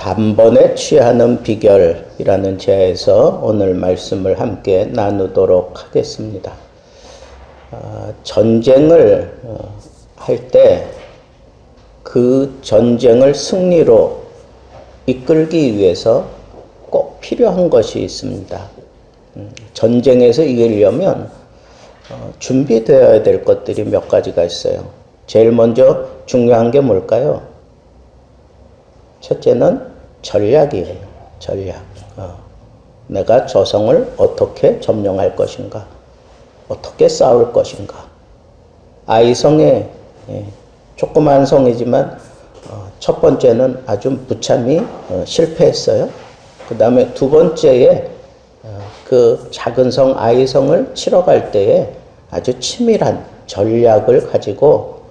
단번에 취하는 비결이라는 제에서 오늘 말씀을 함께 나누도록 하겠습니다. 전쟁을 할 때 그 전쟁을 승리로 이끌기 위해서 꼭 필요한 것이 있습니다. 전쟁에서 이기려면 준비되어야 될 것들이 몇 가지가 있어요. 제일 먼저 중요한 게 뭘까요? 첫째는 전략이에요. 전략. 내가 저 성을 어떻게 점령할 것인가? 어떻게 싸울 것인가? 아이성에 조그만 성이지만 첫 번째는 아주 무참히 실패했어요. 그 다음에 두 번째에 그 작은 성 아이성을 치러 갈 때에 아주 치밀한 전략을 가지고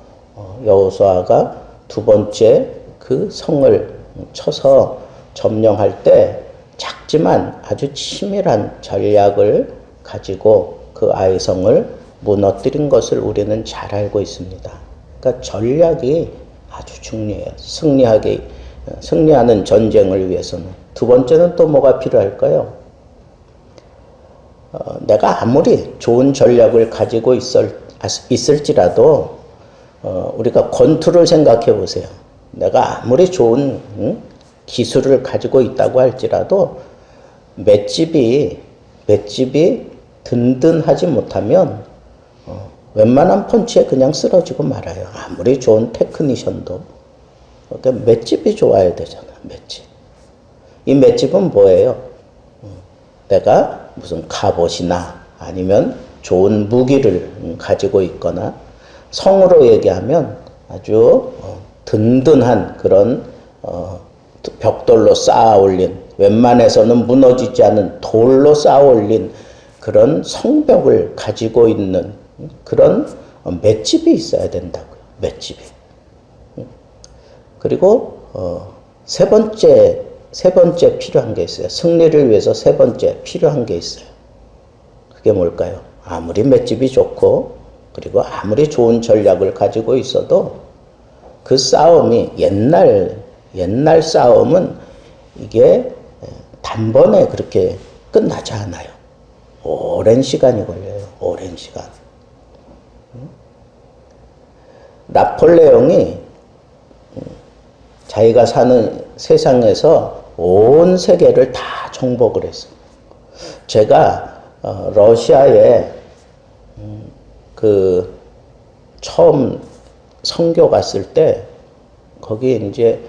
여호수아가 두 번째 그 성을 쳐서 점령할 때 작지만 아주 치밀한 전략을 가지고 그 아이성을 무너뜨린 것을 우리는 잘 알고 있습니다. 그러니까 전략이 아주 중요해요. 승리하는 전쟁을 위해서는. 두 번째는 또 뭐가 필요할까요? 내가 아무리 좋은 전략을 가지고 있을지라도 우리가 권투를 생각해 보세요. 내가 아무리 좋은 기술을 가지고 있다고 할지라도 맷집이 든든하지 못하면 웬만한 펀치에 그냥 쓰러지고 말아요. 아무리 좋은 테크니션도. 그러니까 맷집이 좋아야 되잖아. 맷집. 이 맷집은 뭐예요? 내가 무슨 갑옷이나 아니면 좋은 무기를 가지고 있거나 성으로 얘기하면 아주 든든한 그런 벽돌로 쌓아 올린, 웬만해서는 무너지지 않은 돌로 쌓아 올린 그런 성벽을 가지고 있는 그런 맷집이 있어야 된다고요. 맷집이. 그리고 세 번째 필요한 게 있어요. 승리를 위해서 세 번째 필요한 게 있어요. 그게 뭘까요? 아무리 맷집이 좋고 그리고 아무리 좋은 전략을 가지고 있어도 그 싸움이 옛날 싸움은 이게 단번에 그렇게 끝나지 않아요. 오랜 시간이 걸려요. 오랜 시간. 나폴레옹이 자기가 사는 세상에서 온 세계를 다 정복을 했어요. 제가 러시아에 그 처음 선교 갔을 때 거기 이제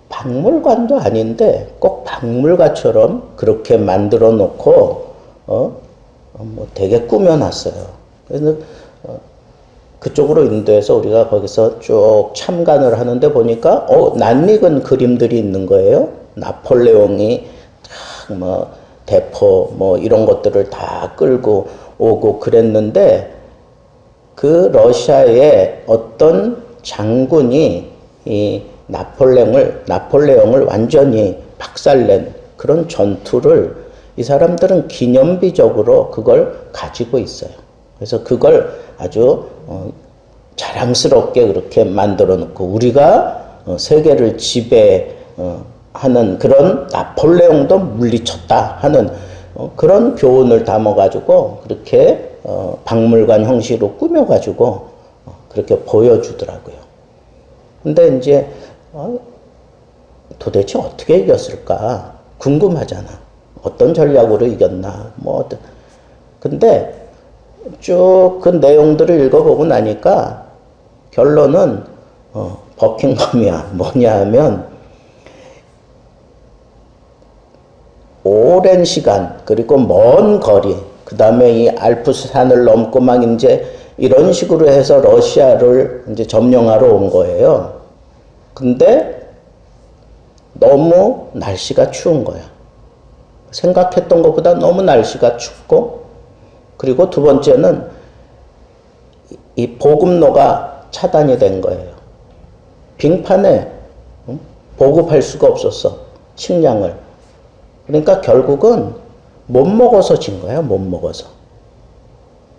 박물관도 아닌데 꼭 박물관처럼 그렇게 만들어 놓고 뭐 되게 꾸며놨어요. 그래서 그쪽으로 인도해서 우리가 거기서 쭉 참관을 하는데 보니까 낯익은 그림들이 있는 거예요. 나폴레옹이 뭐 대포 뭐 이런 것들을 다 끌고 오고 그랬는데 그 러시아의 어떤 장군이 이 나폴레옹을 완전히 박살낸 그런 전투를 이 사람들은 기념비적으로 그걸 가지고 있어요. 그래서 그걸 아주 자랑스럽게 그렇게 만들어 놓고 우리가 세계를 지배하는 그런 나폴레옹도 물리쳤다 하는 그런 교훈을 담아가지고 그렇게 박물관 형식으로 꾸며가지고 그렇게 보여주더라고요. 근데 이제 도대체 어떻게 이겼을까 궁금하잖아. 어떤 전략으로 이겼나 근데 쭉 그 내용들을 읽어보고 나니까 결론은 버킹엄이야. 뭐냐 하면 오랜 시간 그리고 먼 거리 그 다음에 이 알프스 산을 넘고 막 이제 이런 식으로 해서 러시아를 이제 점령하러 온 거예요. 근데 너무 날씨가 추운 거야. 생각했던 것보다 너무 날씨가 춥고 그리고 두 번째는 이 보급로가 차단이 된 거예요. 빙판에 보급할 수가 없었어. 식량을. 그러니까 결국은 못 먹어서 진 거야. 못 먹어서.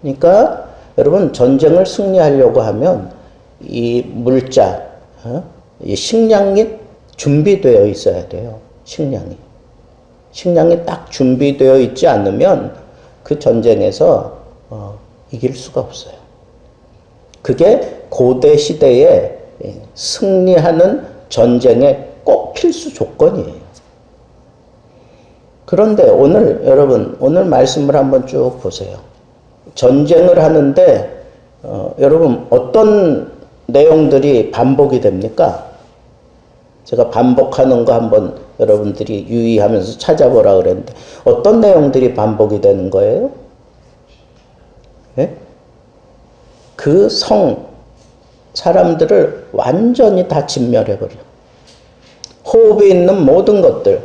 그러니까 여러분 전쟁을 승리하려고 하면 이 물자, 이 식량이 준비되어 있어야 돼요. 식량이. 식량이 딱 준비되어 있지 않으면 그 전쟁에서 이길 수가 없어요. 그게 고대 시대에 승리하는 전쟁의 꼭 필수 조건이에요. 그런데 오늘 여러분 오늘 말씀을 한번 쭉 보세요. 전쟁을 하는데 여러분 어떤 내용들이 반복이 됩니까? 제가 반복하는 거 한번 여러분들이 유의하면서 찾아보라 그랬는데 어떤 내용들이 반복이 되는 거예요? 예? 그 사람들을 완전히 다 진멸해버려. 호흡이 있는 모든 것들,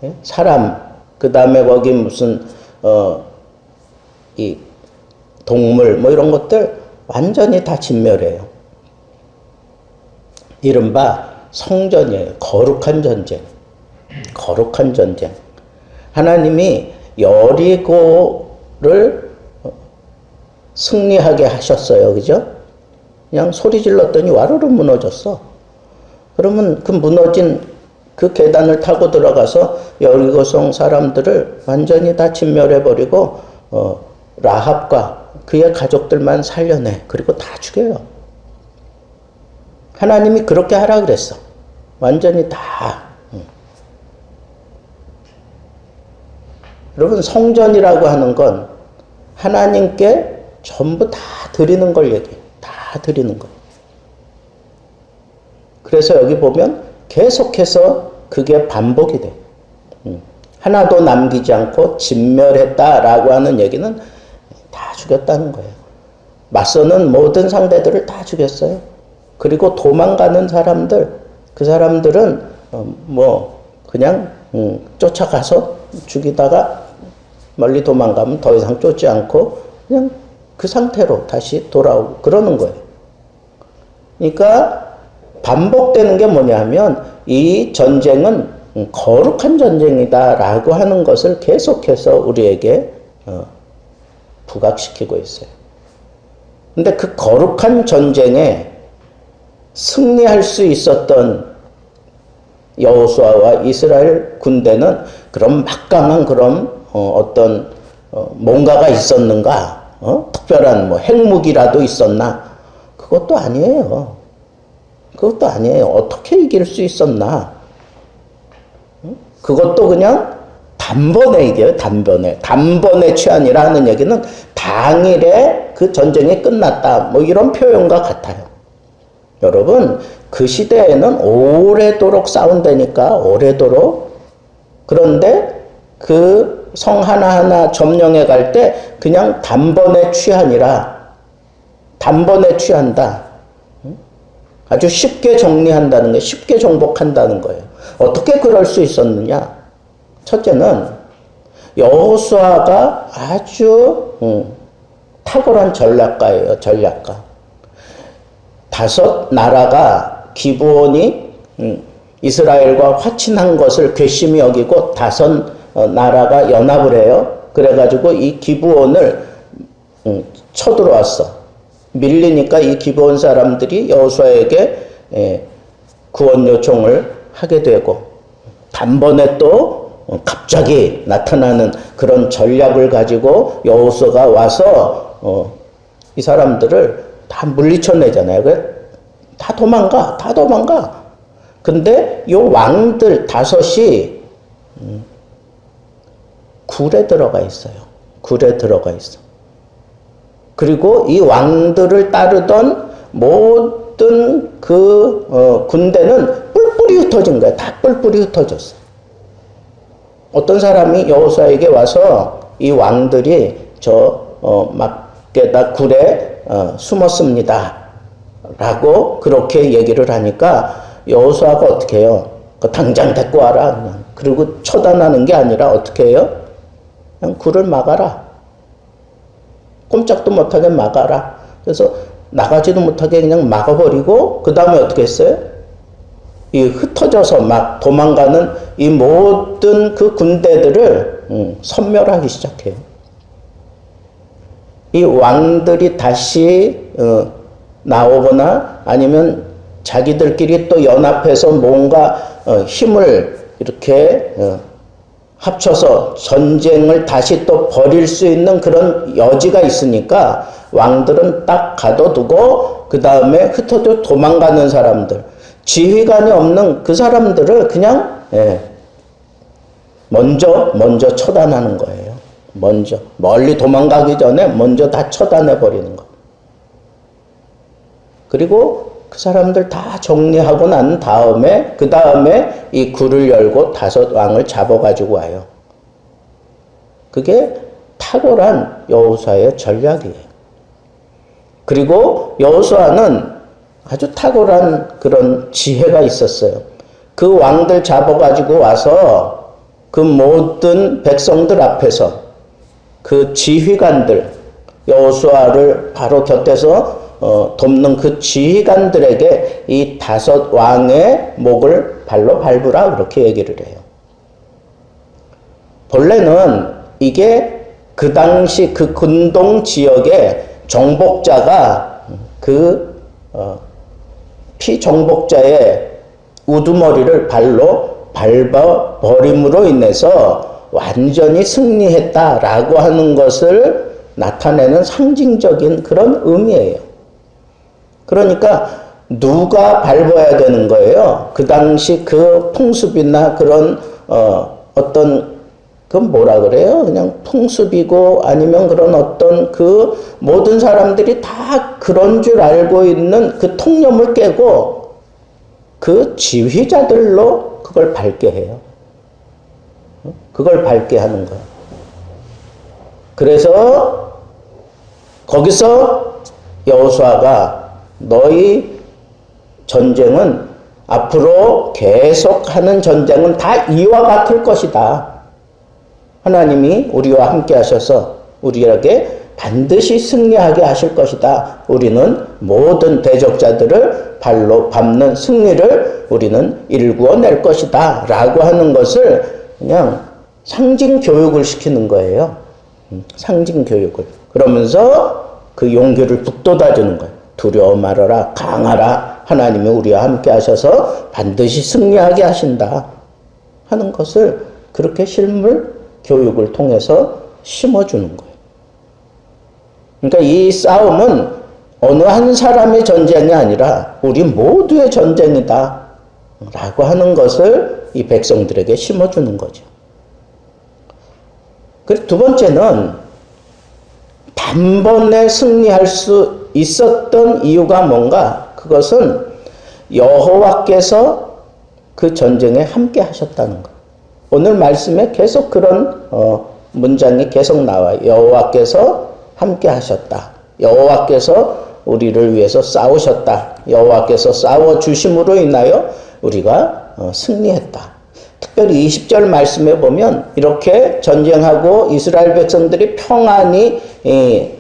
예? 사람, 그 다음에 거기 무슨 이 동물 뭐 이런 것들 완전히 다 진멸해요. 이른바 성전이에요. 거룩한 전쟁. 거룩한 전쟁. 하나님이 여리고를 승리하게 하셨어요. 그죠? 그냥 소리 질렀더니 와르르 무너졌어. 그러면 그 무너진 그 계단을 타고 들어가서 여리고성 사람들을 완전히 다 진멸해버리고 라합과 그의 가족들만 살려내. 그리고 다 죽여요. 하나님이 그렇게 하라 그랬어. 완전히 다. 여러분 성전이라고 하는 건 하나님께 전부 다 드리는 걸 얘기해요. 다 드리는 거. 그래서 여기 보면 계속해서 그게 반복이 돼. 하나도 남기지 않고 진멸했다라고 하는 얘기는 다 죽였다는 거예요. 맞서는 모든 상대들을 다 죽였어요. 그리고 도망가는 사람들, 그 사람들은 그냥 쫓아가서 죽이다가 멀리 도망가면 더 이상 쫓지 않고 그냥 그 상태로 다시 돌아오고 그러는 거예요. 그러니까 반복되는 게 뭐냐면 이 전쟁은 거룩한 전쟁이다라고 하는 것을 계속해서 우리에게 부각시키고 있어요. 근데 그 거룩한 전쟁에 승리할 수 있었던 여호수아와 이스라엘 군대는 그런 막강한 그런 어떤 뭔가가 있었는가? 특별한 뭐 핵무기라도 있었나? 그것도 아니에요. 그것도 아니에요. 어떻게 이길 수 있었나? 그것도 그냥 단번에 이겨요. 단번에 취한이라는 얘기는 당일에 그 전쟁이 끝났다. 뭐 이런 표현과 같아요. 여러분 그 시대에는 오래도록 싸운다니까. 오래도록. 그런데 그 성 하나하나 점령해 갈 때 그냥 단번에 취하니라. 단번에 취한다. 아주 쉽게 정리한다는 거예요. 쉽게 정복한다는 거예요. 어떻게 그럴 수 있었느냐? 첫째는 여호수아가 아주 탁월한 전략가예요. 전략가. 5 나라가 기브온이 이스라엘과 화친한 것을 괘씸히 여기고 5 나라가 연합을 해요. 그래가지고 이 기브온을 쳐들어왔어. 밀리니까 이 기브온 사람들이 여호수아에게 구원 요청을 하게 되고 단번에 또 갑자기 나타나는 그런 전략을 가지고 여호수아가 와서 이 사람들을 다 물리쳐내잖아요. 다 도망가. 근데 요 왕들 5이 굴에 들어가 있어요. 굴에 들어가 있어. 그리고 이 왕들을 따르던 모든 그 군대는 뿔뿔이 흩어진 거야. 다 뿔뿔이 흩어졌어. 어떤 사람이 여호수아에게 와서 이 왕들이 막게다 굴에 숨었습니다. 라고 그렇게 얘기를 하니까 여호수아가 어떻게 해요? 당장 데리고 와라. 그냥. 그리고 처단하는 게 아니라 어떻게 해요? 그냥 굴을 막아라. 꼼짝도 못하게 막아라. 그래서 나가지도 못하게 그냥 막아버리고 그 다음에 어떻게 했어요? 이 흩어져서 막 도망가는 이 모든 그 군대들을 섬멸하기 시작해요. 이 왕들이 다시 나오거나 아니면 자기들끼리 또 연합해서 뭔가 힘을 이렇게 합쳐서 전쟁을 다시 또 벌일 수 있는 그런 여지가 있으니까 왕들은 딱 가둬두고 그 다음에 흩어져 도망가는 사람들, 지휘관이 없는 그 사람들을 그냥 먼저 처단하는 거예요. 먼저 멀리 도망가기 전에 먼저 다 처단해 버리는 거. 그리고 그 사람들 다 정리하고 난 다음에 그 다음에 이 굴을 열고 5 왕을 잡아가지고 와요. 그게 탁월한 여호수아의 전략이에요. 그리고 여호수아는 아주 탁월한 그런 지혜가 있었어요. 그 왕들 잡아가지고 와서 그 모든 백성들 앞에서 그 지휘관들, 여호수아를 바로 곁에서 돕는 그 지휘관들에게 이 5 왕의 목을 발로 밟으라 그렇게 얘기를 해요. 본래는 이게 그 당시 그 근동 지역의 정복자가 그 피정복자의 우두머리를 발로 밟아 버림으로 인해서 완전히 승리했다라고 하는 것을 나타내는 상징적인 그런 의미예요. 그러니까 누가 밟아야 되는 거예요? 그 당시 그 풍습이나 그런 어떤 그 뭐라 그래요? 그냥 풍습이고 아니면 그런 어떤 그 모든 사람들이 다 그런 줄 알고 있는 그 통념을 깨고 그 지휘자들로 그걸 밟게 해요. 그걸 밟게 하는 거예요. 그래서 거기서 여호수아가 너희 전쟁은 앞으로 계속하는 전쟁은 다 이와 같을 것이다. 하나님이 우리와 함께 하셔서 우리에게 반드시 승리하게 하실 것이다. 우리는 모든 대적자들을 발로 밟는 승리를 우리는 일구어낼 것이다. 라고 하는 것을 그냥 상징 교육을 시키는 거예요. 상징 교육을. 그러면서 그 용기를 북돋아주는 거예요. 두려워 말아라, 강하라. 하나님이 우리와 함께 하셔서 반드시 승리하게 하신다. 하는 것을 그렇게 실물 교육을 통해서 심어주는 거예요. 그러니까 이 싸움은 어느 한 사람의 전쟁이 아니라 우리 모두의 전쟁이다. 라고 하는 것을 이 백성들에게 심어주는 거죠. 그리고 2번째는 단번에 승리할 수 있었던 이유가 뭔가? 그것은 여호와께서 그 전쟁에 함께 하셨다는 것. 오늘 말씀에 계속 그런 문장이 계속 나와요. 여호와께서 함께 하셨다. 여호와께서 우리를 위해서 싸우셨다. 여호와께서 싸워주심으로 인하여 우리가 승리했다. 특별히 20절 말씀에 보면 이렇게 전쟁하고 이스라엘 백성들이 평안히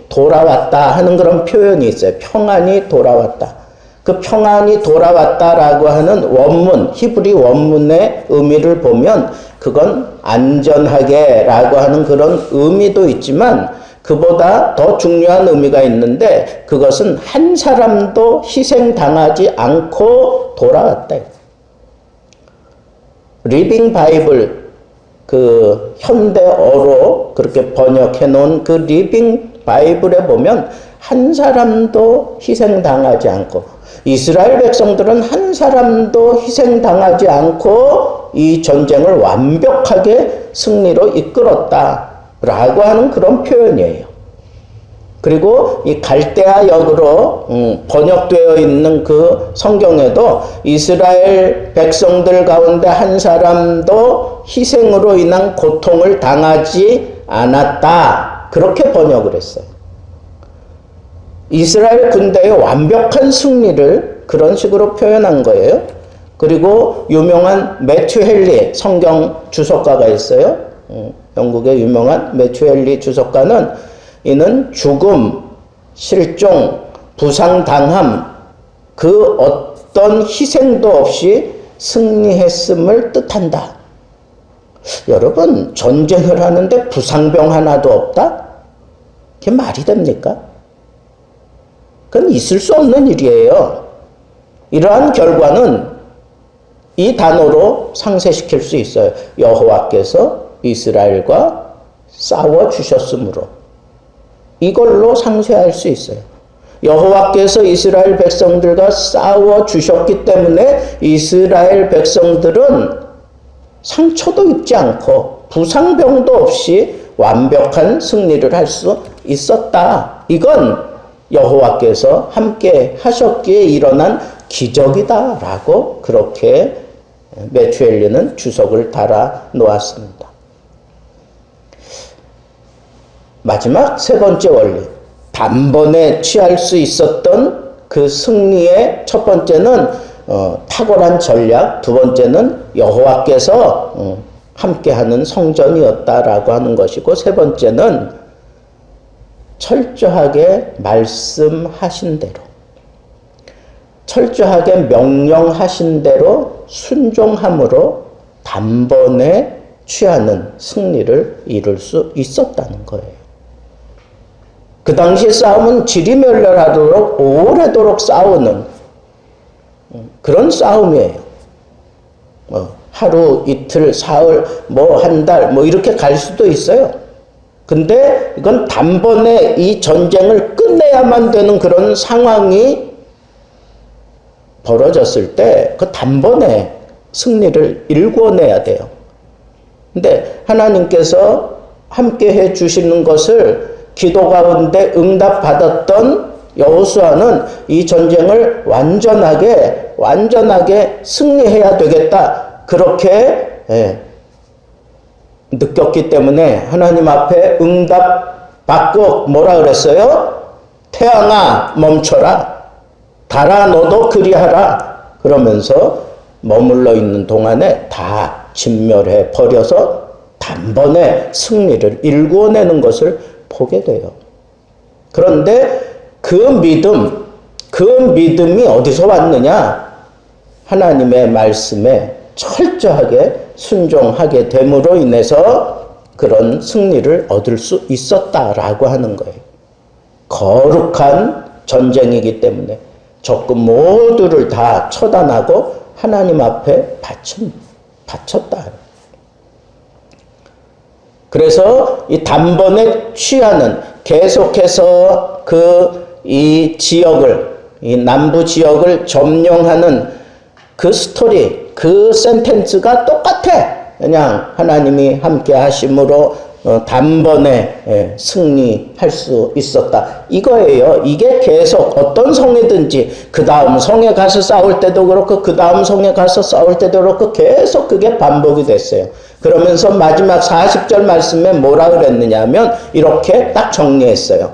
돌아왔다 하는 그런 표현이 있어요. 평안히 돌아왔다. 그 평안히 돌아왔다라고 하는 원문, 히브리 원문의 의미를 보면 그건 안전하게라고 하는 그런 의미도 있지만 그보다 더 중요한 의미가 있는데 그것은 한 사람도 희생당하지 않고 돌아왔다. 리빙 바이블, 그 현대어로 그렇게 번역해 놓은 그 리빙 바이블에 보면 한 사람도 희생당하지 않고 이스라엘 백성들은 한 사람도 희생당하지 않고 이 전쟁을 완벽하게 승리로 이끌었다라고 하는 그런 표현이에요. 그리고 이 갈대아 역으로 번역되어 있는 그 성경에도 이스라엘 백성들 가운데 한 사람도 희생으로 인한 고통을 당하지 않았다. 그렇게 번역을 했어요. 이스라엘 군대의 완벽한 승리를 그런 식으로 표현한 거예요. 그리고 유명한 매튜 헨리 성경 주석가가 있어요. 영국의 유명한 매튜 헨리 주석가는 이는 죽음, 실종, 부상당함, 그 어떤 희생도 없이 승리했음을 뜻한다. 여러분, 전쟁을 하는데 부상병 하나도 없다? 그게 말이 됩니까? 그건 있을 수 없는 일이에요. 이러한 결과는 이 단어로 상쇄시킬 수 있어요. 여호와께서 이스라엘과 싸워 주셨으므로. 이걸로 상쇄할 수 있어요. 여호와께서 이스라엘 백성들과 싸워 주셨기 때문에 이스라엘 백성들은 상처도 입지 않고 부상병도 없이 완벽한 승리를 할 수 있었다. 이건 여호와께서 함께 하셨기에 일어난 기적이다라고 그렇게 메추엘리는 주석을 달아 놓았습니다. 마지막 세 번째 원리, 단번에 취할 수 있었던 그 승리의 첫 번째는 탁월한 전략, 두 번째는 여호와께서 함께하는 성전이었다라고 하는 것이고, 세 번째는 철저하게 말씀하신 대로, 철저하게 명령하신 대로 순종함으로 단번에 취하는 승리를 이룰 수 있었다는 거예요. 그 당시 싸움은 지리멸렬하도록 오래도록 싸우는 그런 싸움이에요. 하루, 이틀, 사흘, 한 달, 이렇게 갈 수도 있어요. 근데 이건 단번에 이 전쟁을 끝내야만 되는 그런 상황이 벌어졌을 때 그 단번에 승리를 일궈내야 돼요. 근데 하나님께서 함께 해 주시는 것을 기도 가운데 응답받았던 여호수아는 이 전쟁을 완전하게 승리해야 되겠다. 그렇게 느꼈기 때문에 하나님 앞에 응답받고 뭐라 그랬어요? 태양아 멈춰라. 달아 너도 그리하라. 그러면서 머물러 있는 동안에 다 진멸해 버려서 단번에 승리를 일궈내는 것을 보게 돼요. 그런데 그 믿음이 어디서 왔느냐? 하나님의 말씀에 철저하게 순종하게 됨으로 인해서 그런 승리를 얻을 수 있었다라고 하는 거예요. 거룩한 전쟁이기 때문에 적군 모두를 다 처단하고 하나님 앞에 바쳤다. 그래서 이 단번에 취하는, 계속해서 이 지역을, 이 남부 지역을 점령하는 그 스토리, 그 센텐스가 똑같아. 그냥 하나님이 함께 하심으로 단번에 승리할 수 있었다. 이거예요. 이게 계속 어떤 성이든지 그 다음 성에 가서 싸울 때도 그렇고 그 다음 성에 가서 싸울 때도 그렇고 계속 그게 반복이 됐어요. 그러면서 마지막 40절 말씀에 뭐라 그랬느냐 하면 이렇게 딱 정리했어요.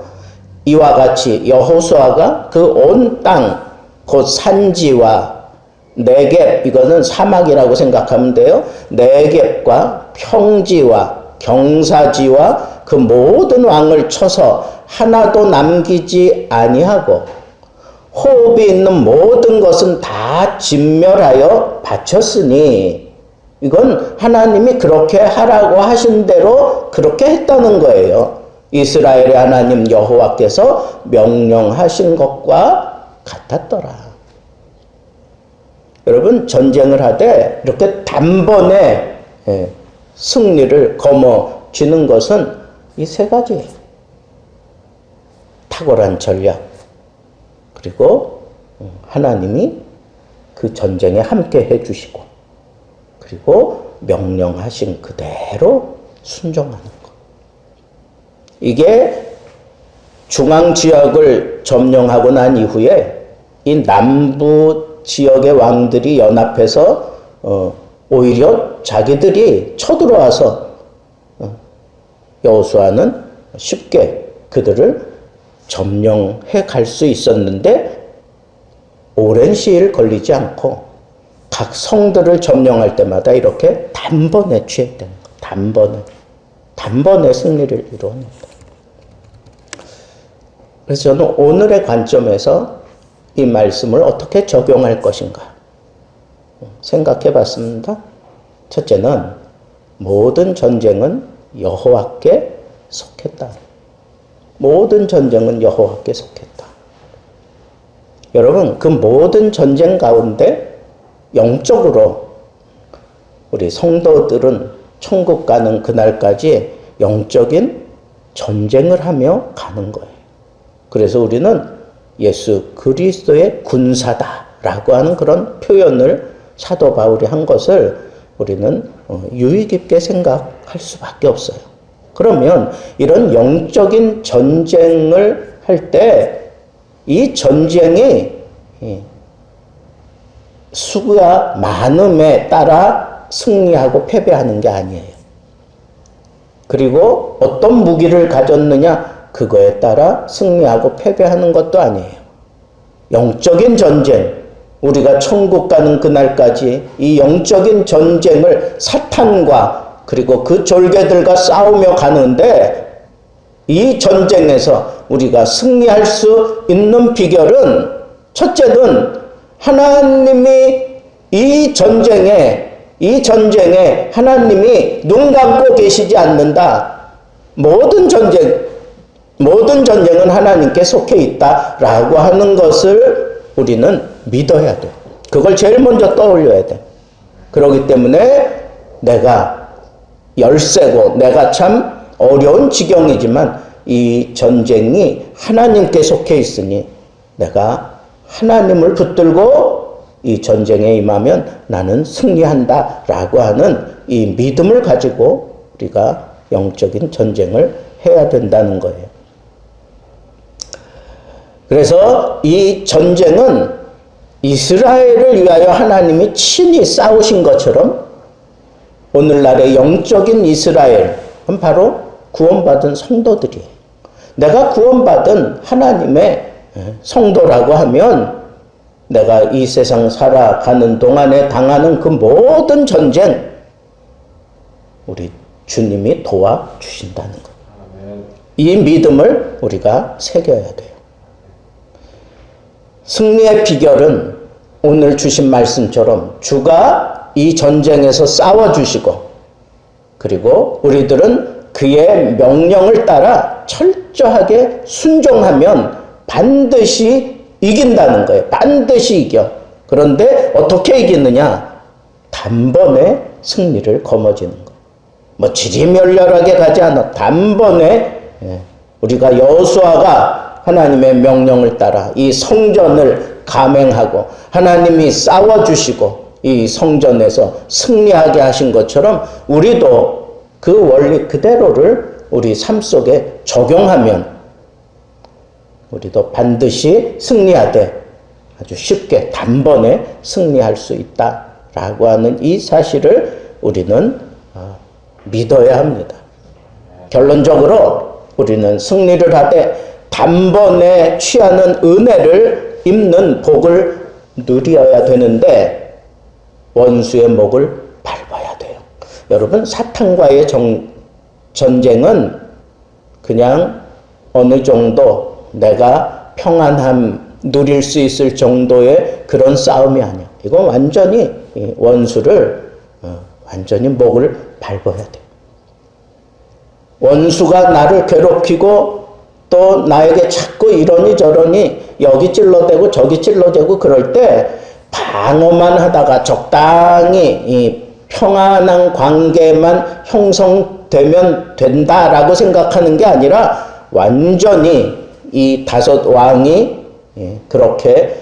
이와 같이 여호수아가 그 온 땅, 곧 산지와 네겝, 이거는 사막이라고 생각하면 돼요. 네겝과 평지와 경사지와 그 모든 왕을 쳐서 하나도 남기지 아니하고 호흡이 있는 모든 것은 다 진멸하여 바쳤으니, 이건 하나님이 그렇게 하라고 하신 대로 그렇게 했다는 거예요. 이스라엘의 하나님 여호와께서 명령하신 것과 같았더라. 여러분, 전쟁을 하되 이렇게 단번에 승리를 거머쥐는 것은 이 세 가지. 탁월한 전략, 그리고 하나님이 그 전쟁에 함께 해주시고, 그리고 명령하신 그대로 순종하는 것. 이게 중앙 지역을 점령하고 난 이후에 이 남부 지역의 왕들이 연합해서 오히려 자기들이 쳐들어와서 여호수아는 쉽게 그들을 점령해 갈 수 있었는데, 오랜 시일 걸리지 않고 각 성들을 점령할 때마다 이렇게 단번에 취했다는 거. 단번에 승리를 이루었다. 그래서 저는 오늘의 관점에서 이 말씀을 어떻게 적용할 것인가 생각해 봤습니다. 첫째는 모든 전쟁은 여호와께 속했다. 모든 전쟁은 여호와께 속했다. 여러분, 그 모든 전쟁 가운데 영적으로 우리 성도들은 천국 가는 그날까지 영적인 전쟁을 하며 가는 거예요. 그래서 우리는 예수 그리스도의 군사다라고 하는 그런 표현을 사도 바울이 한 것을 우리는 유의 깊게 생각할 수밖에 없어요. 그러면 이런 영적인 전쟁을 할 때 이 전쟁이 수가 많음에 따라 승리하고 패배하는 게 아니에요. 그리고 어떤 무기를 가졌느냐 그거에 따라 승리하고 패배하는 것도 아니에요. 영적인 전쟁, 우리가 천국 가는 그날까지 이 영적인 전쟁을 사탄과 그리고 그 졸개들과 싸우며 가는데 이 전쟁에서 우리가 승리할 수 있는 비결은 첫째는 하나님이 이 전쟁에 하나님이 눈 감고 계시지 않는다. 모든 전쟁은 하나님께 속해 있다라고 하는 것을 우리는 믿어야 돼. 그걸 제일 먼저 떠올려야 돼. 그렇기 때문에 내가 열세고 내가 참 어려운 지경이지만 이 전쟁이 하나님께 속해 있으니 내가 하나님을 붙들고 이 전쟁에 임하면 나는 승리한다 라고 하는 이 믿음을 가지고 우리가 영적인 전쟁을 해야 된다는 거예요. 그래서 이 전쟁은 이스라엘을 위하여 하나님이 친히 싸우신 것처럼 오늘날의 영적인 이스라엘은 바로 구원받은 성도들이에요. 내가 구원받은 하나님의 성도라고 하면 내가 이 세상 살아가는 동안에 당하는 그 모든 전쟁 우리 주님이 도와주신다는 것. 이 믿음을 우리가 새겨야 돼요. 승리의 비결은 오늘 주신 말씀처럼 주가 이 전쟁에서 싸워주시고 그리고 우리들은 그의 명령을 따라 철저하게 순종하면 반드시 이긴다는 거예요. 반드시 이겨. 그런데 어떻게 이기느냐? 단번에 승리를 거머쥐는 거. 뭐 지리멸렬하게 가지 않아. 단번에 우리가 여호수아가 하나님의 명령을 따라 이 성전을 감행하고 하나님이 싸워주시고 이 성전에서 승리하게 하신 것처럼 우리도 그 원리 그대로를 우리 삶 속에 적용하면 우리도 반드시 승리하되 아주 쉽게 단번에 승리할 수 있다라고 하는 이 사실을 우리는 믿어야 합니다. 결론적으로 우리는 승리를 하되 단번에 취하는 은혜를 입는 복을 누려야 되는데 원수의 목을 밟아야 돼요. 여러분 사탄과의 전쟁은 그냥 어느 정도 내가 평안함 누릴 수 있을 정도의 그런 싸움이 아니야. 이건 완전히 원수를 완전히 목을 밟아야 돼. 원수가 나를 괴롭히고 또 나에게 자꾸 이러니 저러니 여기 찔러대고 저기 찔러대고 그럴 때 방어만 하다가 적당히 이 평안한 관계만 형성되면 된다라고 생각하는 게 아니라 완전히 이 다섯 왕이 그렇게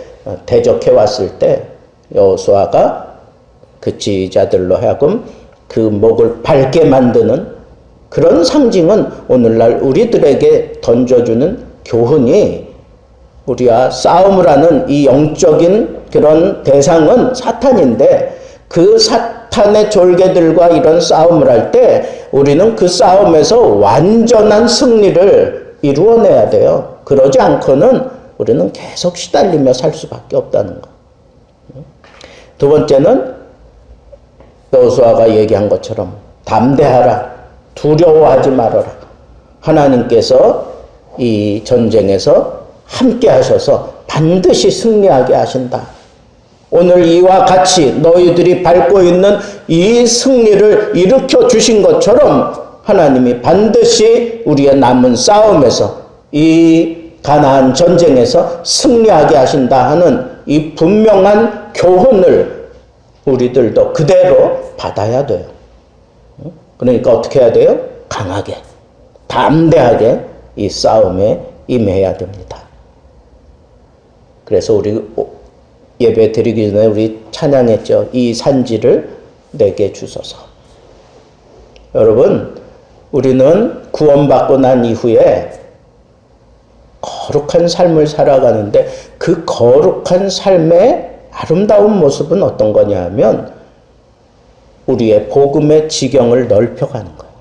대적해 왔을 때 여호수아가 그 지휘자들로 하여금 그 목을 밟게 만드는 그런 상징은 오늘날 우리들에게 던져주는 교훈이 우리와 싸움을 하는 이 영적인 그런 대상은 사탄인데 그 사탄의 졸개들과 이런 싸움을 할 때 우리는 그 싸움에서 완전한 승리를 이루어내야 돼요. 그러지 않고는 우리는 계속 시달리며 살 수밖에 없다는 거. 두 번째는 여호수아가 얘기한 것처럼 담대하라. 두려워하지 말아라. 하나님께서 이 전쟁에서 함께 하셔서 반드시 승리하게 하신다. 오늘 이와 같이 너희들이 밟고 있는 이 승리를 일으켜 주신 것처럼 하나님이 반드시 우리의 남은 싸움에서 이 가나안 전쟁에서 승리하게 하신다 하는 이 분명한 교훈을 우리들도 그대로 받아야 돼요. 그러니까 어떻게 해야 돼요? 강하게, 담대하게 이 싸움에 임해야 됩니다. 그래서 우리 예배 드리기 전에 우리 찬양했죠. 이 산지를 내게 주소서. 여러분, 우리는 구원받고 난 이후에 거룩한 삶을 살아가는데 그 거룩한 삶의 아름다운 모습은 어떤 거냐 하면 우리의 복음의 지경을 넓혀가는 거예요.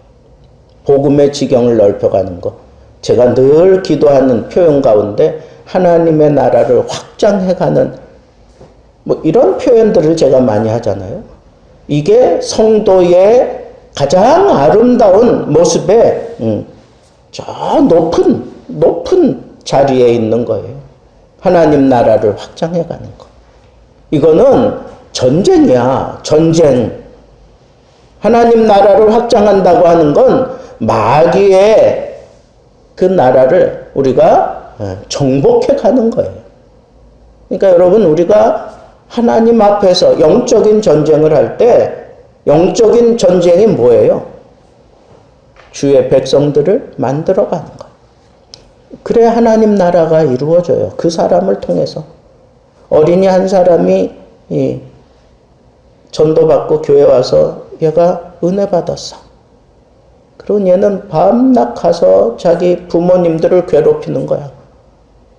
복음의 지경을 넓혀가는 거. 제가 늘 기도하는 표현 가운데 하나님의 나라를 확장해가는 뭐 이런 표현들을 제가 많이 하잖아요. 이게 성도의 가장 아름다운 모습에 저 높은 자리에 있는 거예요. 하나님 나라를 확장해가는 거. 이거는 전쟁이야. 전쟁. 하나님 나라를 확장한다고 하는 건 마귀의 그 나라를 우리가 정복해 가는 거예요. 그러니까 여러분, 우리가 하나님 앞에서 영적인 전쟁을 할 때 영적인 전쟁이 뭐예요? 주의 백성들을 만들어가는 거예요. 그래야 하나님 나라가 이루어져요. 그 사람을 통해서. 어린이 한 사람이 전도받고 교회 와서 얘가 은혜 받았어. 그리고 얘는 밤낮 가서 자기 부모님들을 괴롭히는 거야.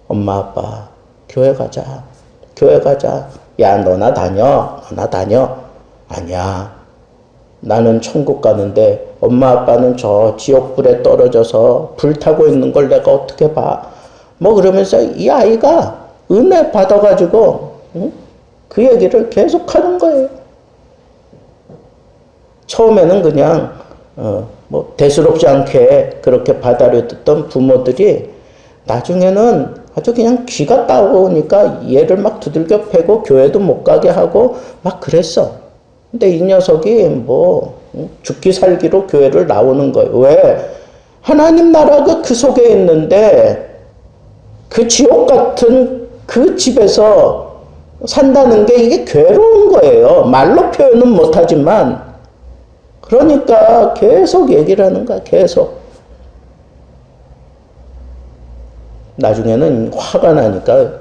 엄마, 아빠, 교회 가자. 교회 가자. 야, 너나 다녀. 너나 다녀. 아니야. 나는 천국 가는데 엄마, 아빠는 저 지옥불에 떨어져서 불타고 있는 걸 내가 어떻게 봐. 뭐 그러면서 이 아이가 은혜 받아가지고 그 얘기를 계속 하는 거예요. 처음에는 그냥 뭐 대수롭지 않게 그렇게 받아들였던 부모들이 나중에는 아주 그냥 귀가 따오니까 얘를 막 두들겨 패고 교회도 못 가게 하고 막 그랬어. 근데 이 녀석이 뭐 죽기 살기로 교회를 나오는 거예요. 왜? 하나님 나라가 그 속에 있는데 그 지옥 같은 그 집에서 산다는 게 이게 괴로운 거예요. 말로 표현은 못하지만. 그러니까 계속 얘기를 하는 거야. 계속. 나중에는 화가 나니까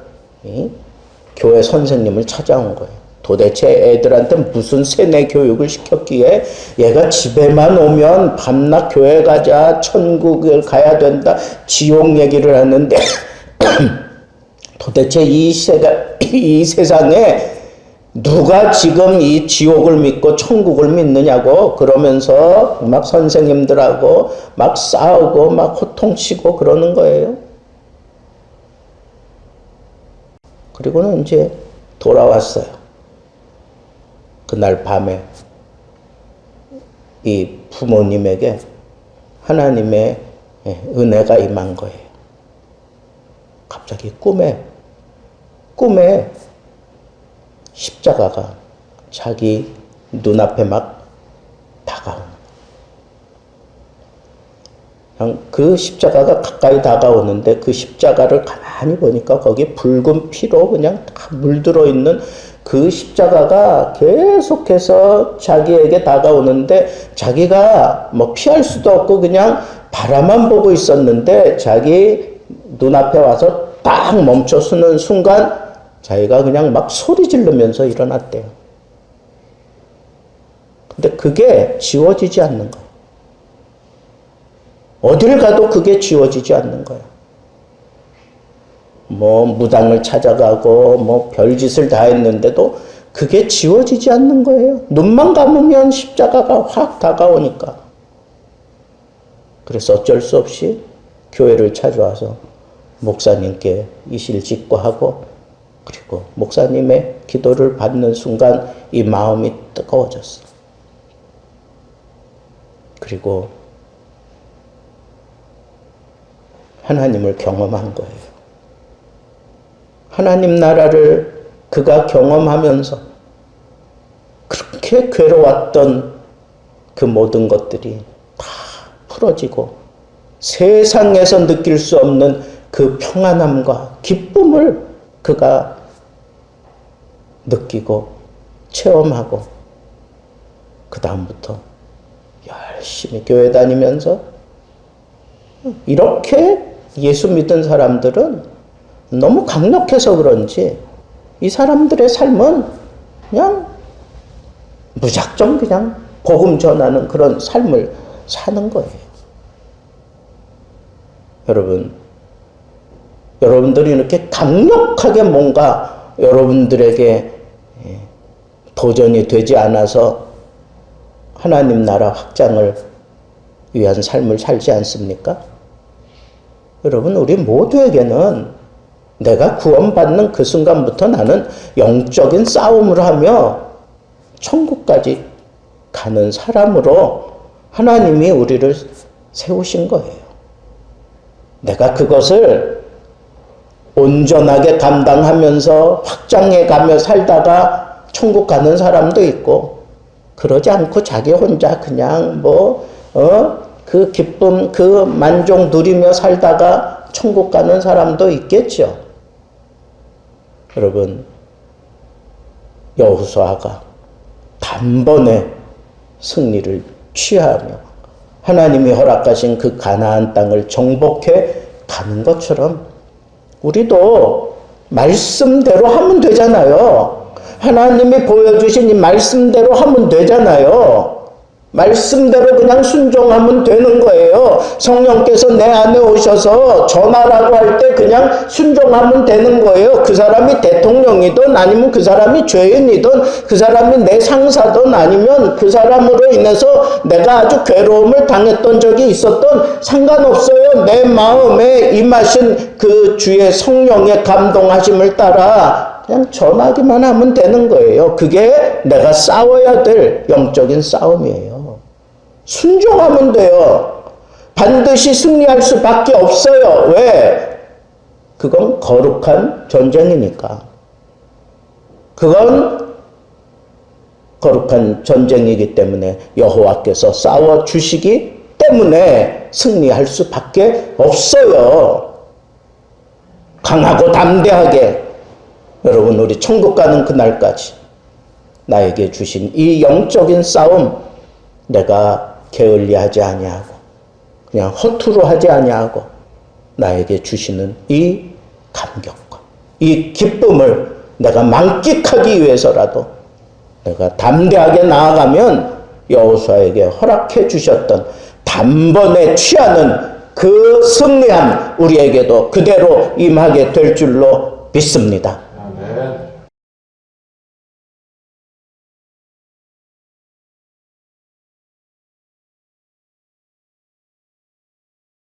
교회 선생님을 찾아온 거예요. 도대체 애들한테 무슨 세뇌 교육을 시켰기에 얘가 집에만 오면 밤낮 교회 가자, 천국을 가야 된다, 지옥 얘기를 하는데 도대체 이 세상에 누가 지금 이 지옥을 믿고 천국을 믿느냐고 그러면서 막 선생님들하고 막 싸우고 막 호통치고 그러는 거예요. 그리고는 이제 돌아왔어요. 그날 밤에 이 부모님에게 하나님의 은혜가 임한 거예요. 갑자기 꿈에 십자가가 자기 눈앞에 막 다가오는 거예요. 그 십자가가 가까이 다가오는데 그 십자가를 가만히 보니까 거기 붉은 피로 그냥 다 물들어 있는 그 십자가가 계속해서 자기에게 다가오는데 자기가 뭐 피할 수도 없고 그냥 바라만 보고 있었는데 자기 눈앞에 와서 딱 멈춰서는 순간 자기가 그냥 막 소리 지르면서 일어났대요. 근데 그게 지워지지 않는 거예요. 어딜 가도 그게 지워지지 않는 거예요. 뭐 무당을 찾아가고 뭐 별짓을 다 했는데도 그게 지워지지 않는 거예요. 눈만 감으면 십자가가 확 다가오니까. 그래서 어쩔 수 없이 교회를 찾아와서 목사님께 이실 직고하고 그리고 목사님의 기도를 받는 순간 이 마음이 뜨거워졌어. 그리고 하나님을 경험한 거예요. 하나님 나라를 그가 경험하면서 그렇게 괴로웠던 그 모든 것들이 다 풀어지고 세상에서 느낄 수 없는 그 평안함과 기쁨을 그가 느끼고 체험하고 그 다음부터 열심히 교회 다니면서 이렇게 예수 믿은 사람들은 너무 강력해서 그런지 이 사람들의 삶은 그냥 무작정 그냥 복음 전하는 그런 삶을 사는 거예요. 여러분들이 이렇게 강력하게 뭔가 여러분들에게 도전이 되지 않아서 하나님 나라 확장을 위한 삶을 살지 않습니까? 여러분, 우리 모두에게는 내가 구원받는 그 순간부터 나는 영적인 싸움을 하며 천국까지 가는 사람으로 하나님이 우리를 세우신 거예요. 내가 그것을 온전하게 감당하면서 확장해 가며 살다가 천국 가는 사람도 있고, 그러지 않고 자기 혼자 그냥 그 기쁨, 그 만족 누리며 살다가 천국 가는 사람도 있겠죠. 여러분, 여호수아가 단번에 승리를 취하며 하나님이 허락하신 그 가나안 땅을 정복해 가는 것처럼 우리도 말씀대로 하면 되잖아요. 하나님이 보여주신 이 말씀대로 하면 되잖아요. 말씀대로 그냥 순종하면 되는 거예요. 성령께서 내 안에 오셔서 전하라고 할 때 그냥 순종하면 되는 거예요. 그 사람이 대통령이든 아니면 그 사람이 죄인이든 그 사람이 내 상사든 아니면 그 사람으로 인해서 내가 아주 괴로움을 당했던 적이 있었던 상관없어요. 내 마음에 임하신 그 주의 성령의 감동하심을 따라 그냥 전하기만 하면 되는 거예요. 그게 내가 싸워야 될 영적인 싸움이에요. 순종하면 돼요. 반드시 승리할 수밖에 없어요. 왜? 그건 거룩한 전쟁이니까. 그건 거룩한 전쟁이기 때문에 여호와께서 싸워주시기 때문에 승리할 수밖에 없어요. 강하고 담대하게 여러분, 우리 천국 가는 그날까지 나에게 주신 이 영적인 싸움 내가 게을리하지 아니하고 그냥 허투루 하지 아니하고 나에게 주시는 이 감격과 이 기쁨을 내가 만끽하기 위해서라도 내가 담대하게 나아가면 여호수아에게 허락해 주셨던 단번에 취하는 그 승리함 우리에게도 그대로 임하게 될 줄로 믿습니다. 아멘.